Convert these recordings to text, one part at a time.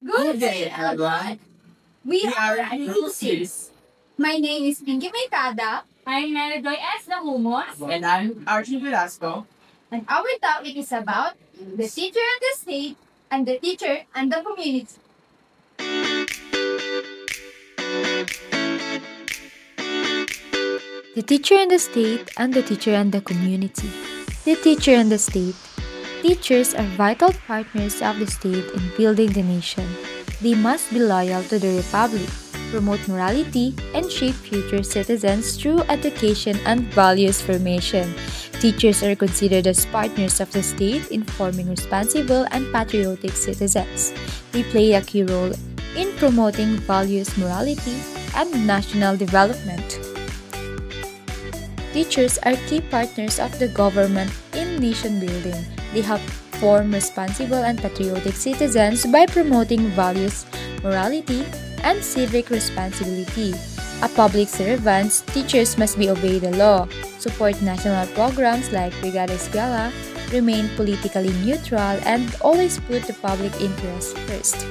Good day, everyone. We are New Series. My name is Pinky Maytada. I'm Meridoy S. Nahumos. And I'm Archie Velasco. And our topic is about the teacher and the state, and the teacher and the community. The teacher and the state, and the teacher and the community. The teacher and the state. Teachers are vital partners of the state in building the nation. They must be loyal to the republic, promote morality, and shape future citizens through education and values formation. Teachers are considered as partners of the state in forming responsible and patriotic citizens. They play a key role in promoting values, morality, and national development. Teachers are key partners of the government in nation building. They help form responsible and patriotic citizens by promoting values, morality, and civic responsibility. As public servants, teachers must be obey the law, support national programs like Brigada Eskwela, remain politically neutral, and always put the public interest first.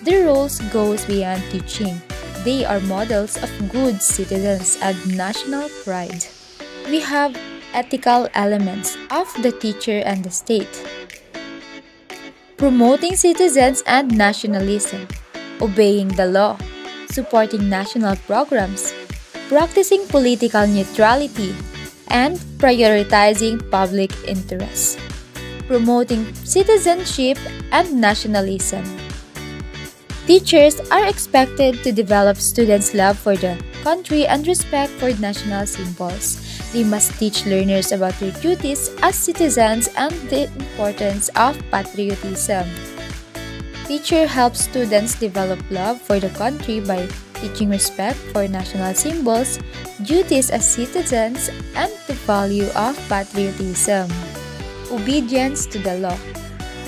Their roles goes beyond teaching. They are models of good citizens and national pride. We have ethical elements of the teacher and the state. Promoting citizens and nationalism, obeying the law, supporting national programs, practicing political neutrality, and prioritizing public interests. Promoting citizenship and nationalism. Teachers are expected to develop students' love for the country and respect for national symbols. They must teach learners about their duties as citizens and the importance of patriotism. Teacher helps students develop love for the country by teaching respect for national symbols, duties as citizens, and the value of patriotism. Obedience to the law.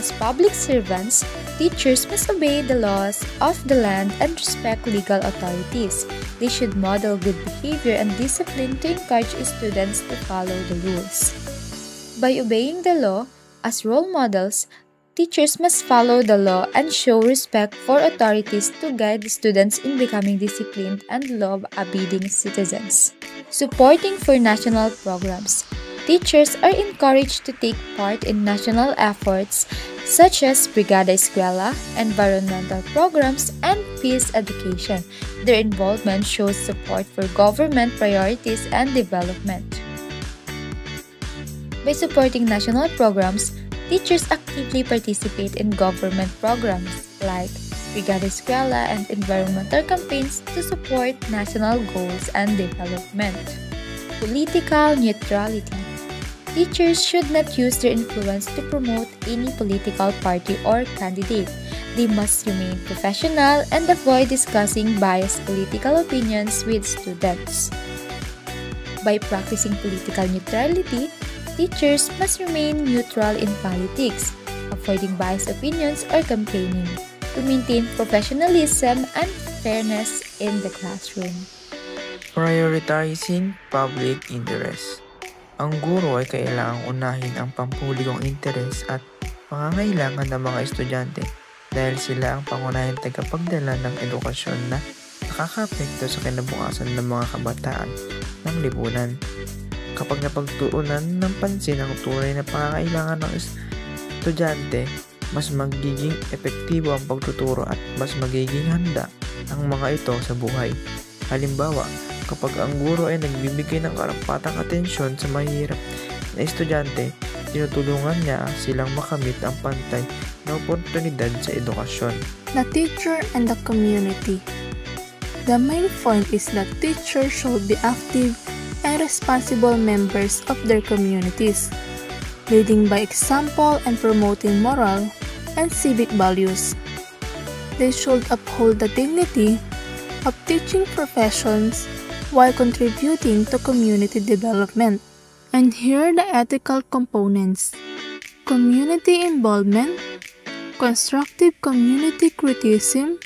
As public servants, teachers must obey the laws of the land and respect legal authorities. They should model good behavior and discipline to encourage students to follow the rules. By obeying the law, as role models, teachers must follow the law and show respect for authorities to guide the students in becoming disciplined and law-abiding citizens. Supporting for national programs. Teachers are encouraged to take part in national efforts such as Brigada Eskwela, environmental programs, and peace education. Their involvement shows support for government priorities and development. By supporting national programs, teachers actively participate in government programs like Brigada Eskwela and environmental campaigns to support national goals and development. Political neutrality. Teachers should not use their influence to promote any political party or candidate. They must remain professional and avoid discussing biased political opinions with students. By practicing political neutrality, teachers must remain neutral in politics, avoiding biased opinions or campaigning, to maintain professionalism and fairness in the classroom. Prioritizing public interest. Ang guro ay kailangang unahin ang pampublikong interes at pangangailangan ng mga estudyante dahil sila ang pangunahing tagapagdala ng edukasyon na nakakaapekto sa kinabukasan ng mga kabataan ng lipunan. Kapag napagtuunan ng pansin ang tunay na pangangailangan ng estudyante, mas magiging epektibo ang pagtuturo at mas magiging handa ang mga ito sa buhay. Halimbawa, kapag ang guro ay nagbibigay ng karapatang atensyon sa mahirap na estudyante, tinutulungan niya silang makamit ang pantay na oportunidad sa edukasyon. The teacher and the community. The main point is that teachers should be active and responsible members of their communities, leading by example and promoting moral and civic values. They should uphold the dignity of teaching professions while contributing to community development. And here are the ethical components: community involvement, constructive community criticism,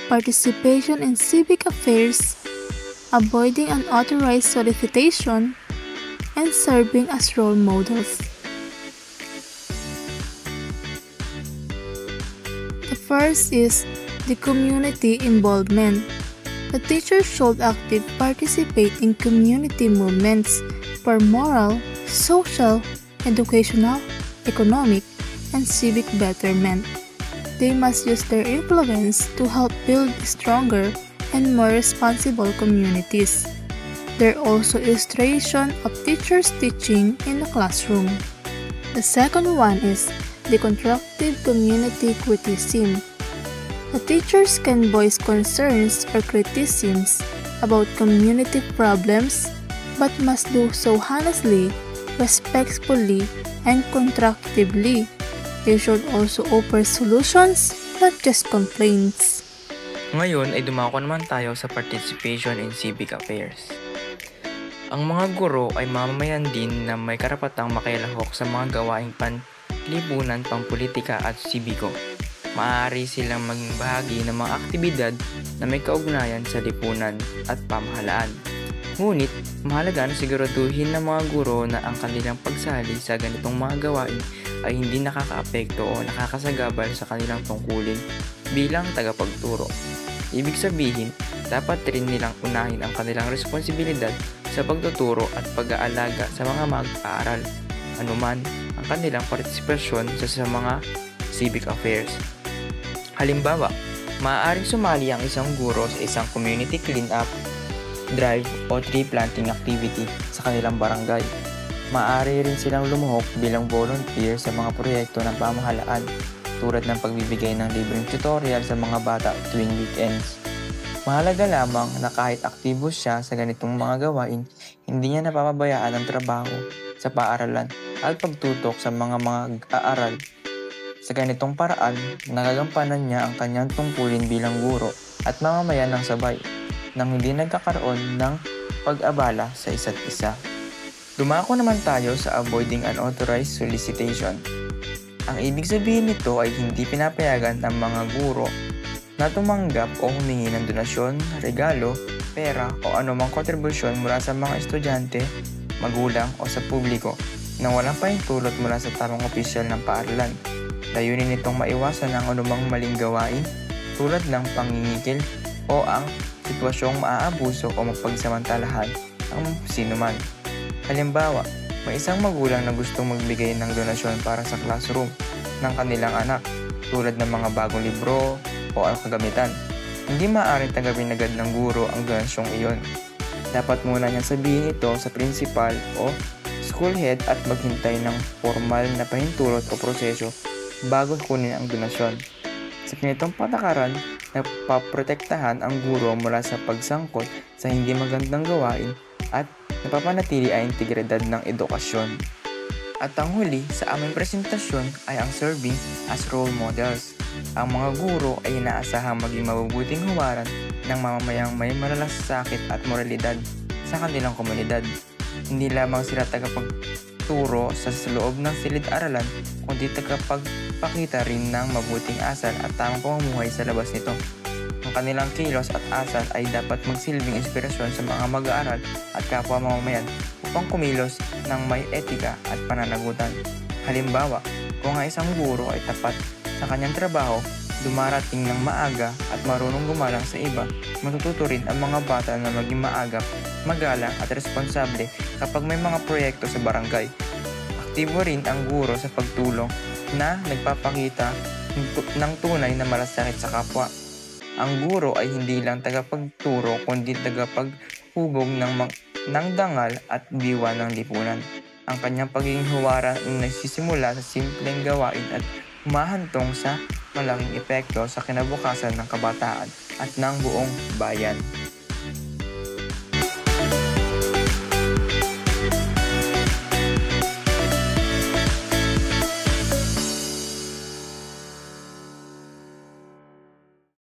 participation in civic affairs, avoiding unauthorized solicitation, and serving as role models. First is the community involvement. The teachers should actively participate in community movements for moral, social, educational, economic, and civic betterment. They must use their influence to help build stronger and more responsible communities. There are also illustration of teachers teaching in the classroom. The second one is the constructive community criticism. The teachers can voice concerns or criticisms about community problems, but must do so honestly, respectfully, and constructively. They should also offer solutions, not just complaints. Ngayon ay dumako naman tayo sa participation in civic affairs. Ang mga guro ay mamamayan din na may karapatang makilahok sa mga gawaing panlipunan, pampolitika at sibiko. Maaari silang maging bahagi ng mga aktibidad na may kaugnayan sa lipunan at pamahalaan. Ngunit, mahalaga na siguraduhin ng mga guro na ang kanilang pagsali sa ganitong mga gawain ay hindi nakakaapekto o nakakasagabal sa kanilang tungkulin bilang tagapagturo. Ibig sabihin, dapat rin nilang unahin ang kanilang responsibilidad sa pagtuturo at pag-aalaga sa mga mag-aaral, anuman ang kanilang partisipasyon sa mga civic affairs. Halimbawa, maaaring sumali ang isang guro sa isang community clean-up drive o tree planting activity sa kanilang barangay. Maaari rin silang lumuhok bilang volunteer sa mga proyekto ng pamahalaan tulad ng pagbibigay ng libreng tutorial sa mga bata tuwing weekends. Mahalaga lamang na kahit aktibo siya sa ganitong mga gawain, hindi niya napapabayaan ang trabaho sa paaralan at pagtutok sa mga mag-aaral. Sa ganitong paraan, nagagampanan niya ang kanyang tungkulin bilang guro at mamamayan ng sabay nang hindi nagkakaroon ng pag-abala sa isa't isa. Dumako naman tayo sa avoiding unauthorized solicitation. Ang ibig sabihin nito ay hindi pinapayagan ng mga guro na tumanggap o humingi ng donasyon, regalo, pera o anumang kontribusyon mula sa mga estudyante, magulang o sa publiko nang walang pahintulot mula sa tamang opisyal ng paaralan. Layunin nitong maiwasan ang anumang maling gawain tulad ng pangingikil o ang sitwasyong maaabuso o mapagsamantalahan ang sinuman. Halimbawa, may isang magulang na gustong magbigay ng donasyon para sa classroom ng kanilang anak tulad ng mga bagong libro o kagamitan. Hindi maaaring tanggapin agad ng guro ang donasyong iyon. Dapat muna niyang sabihin ito sa principal o school head at maghintay ng formal na pahintulot o proseso bago kunin ang donasyon. Sa ganitong patakaran, napaprotektahan ang guro mula sa pagsangkot sa hindi magandang gawain at napapanatili ang integridad ng edukasyon. At ang huli sa aming presentasyon ay ang serving as role models. Ang mga guro ay inaasahang maging mabubuting huwaran ng mamamayang may malalasakit at moralidad sa kanilang komunidad. Hindi lamang sila tagapagturo sa loob ng silid-aralan, kundi tagapagpakita rin ng mabuting asal at tamang pamumuhay sa labas nito. Ang kanilang kilos at asal ay dapat magsilbing inspirasyon sa mga mag-aaral at kapwa mamamayan upang kumilos ng may etika at pananagutan. Halimbawa, kung ang isang guro ay tapat sa kanyang trabaho, dumarating ng maaga at marunong gumalang sa iba, matututo rin ang mga bata na maging maagap, magalang at responsable kapag may mga proyekto sa barangay. Aktibo rin ang guro sa pagtulong na nagpapakita ng tunay na malasakit sa kapwa. Ang guro ay hindi lang tagapagturo kundi tagapaghubog ng dangal at diwa ng lipunan. Ang kanyang pagiging huwara ay nagsisimula sa simpleng gawain at humahantong sa malaking epekto sa kinabukasan ng kabataan at ng buong bayan.